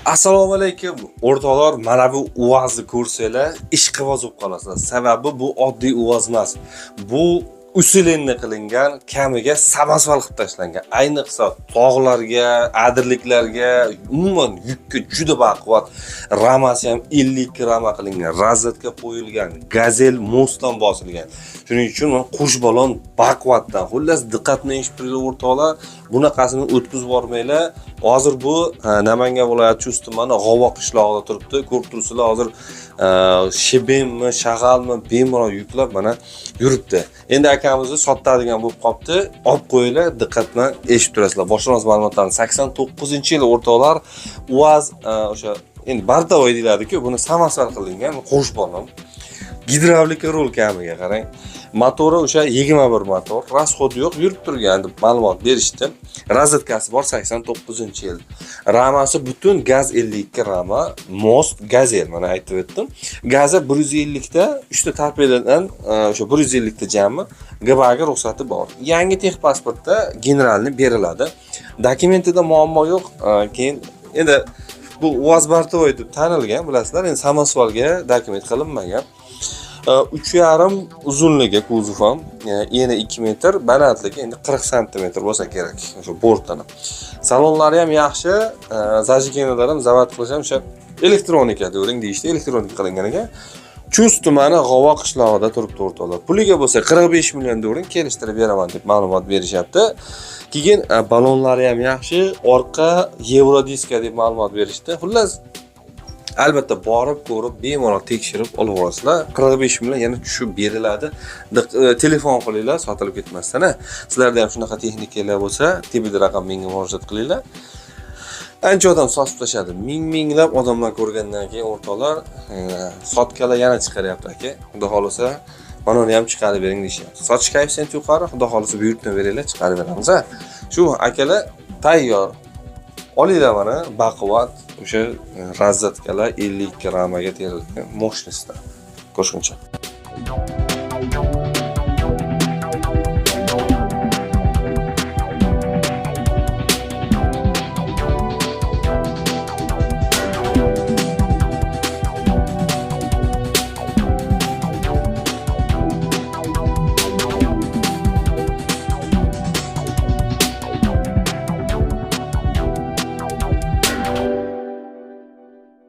Assalomu alaykum o'rtoqlar, mana bu UAZni ko'rsanglar ishqiboz bo'lib qolasizlar. Sababi bu oddiy UAZ emas. Bu usilenni qilingan, kamiga samosval qilib tashlangan. Ayniqsa tog'larga, adirliklarga, umuman yukka juda baquvvat. Ramasi ham 52 rama qilingan, razvedka qo'yilgan, gazel mostdan bosilgan. Shuning uchun qush balon baquvvatdan. Xullas diqqatni eshittiringlar o'rtoqlar. Bunaqasini o'tkazib bormanglar. Hozir bu Namangan viloyati Chust tumani G'ova qishlog'ida turibdi. Ko'rib turibsizlar, hozir Shibinmi, Shag'almi bemalol yuklab mana yuribdi. Endi akamizni sotadigan bo'lib qopti. Olib qo'yinglar, diqqat bilan eshitib turasizlar. Boshqa ma'lumotlarni 89-yil o'rtoqlar UAZ o'sha endi bardovoy deyiladi-ku, buni samosval qilingan qo'sh balon. Gidravlika rul kamiga qarang. Motori o'sha 21 motor, rasxodi yo'q, yurib turgan deb ma'lumot berishdi. Razvedkasi bor 89-yil. Ramasi butun gaz 52 rama, most gazel mana aytib o'tdim. Gazi 150 ta, 3 ta torpedadan o'sha 150 ta jami GBga ruxsati bor. Yangi tex pasportda generalni beriladi. Dokumentida muammo yo'q. Keyin endi bu UAZ bartovoy deb tanilgan, bilasizlar, endi samosvalga dokument qilinmagan. 3,5 uzunligi kuzov ham, eni 2 metr, balandligi endi 40 sm bo'lsa kerak. O'sha bortdan. Salonlari ham yaxshi, zajigenilar ham zavod qilish ham o'sha elektronika deging deyishdi, elektronika qilingan ekan. Chust tumani G'ova qishlog'ida turibdi o'rtoqlar. Puliga bo'lsa 45 million dollar kelishtirib beraman deb ma'lumot berishyapti. Keyin balonlari ham yaxshi, orqa Eurodiska deb ma'lumot berishdi. Xullas albatta borib ko'rib, bemalol tekshirib olib olasizlar. 45 million yana tushib beriladi. Telefon qilinglar, sotilib ketmasdan. Sizlarda ham shunaqa texnikalar bo'lsa, tepida raqam menga murojaat qilinglar. Ancha odam sotib tashadi. Minglab odamlar ko'rgandan keyin o'rtoqlar, sotkalar yana chiqaryapti aka. Xudo xolasa, mana uni ham chiqarib bering deyapti. Sotish koeffitsiyenti yuqori, xudo xolasa buyurtma beringlar, chiqarib beramiz. Shu akalar tayyor. Olinglar mana baquvvat o'sha razvedkalar 52 ramaga terilgan moshnistlar. Ko'rishguncha.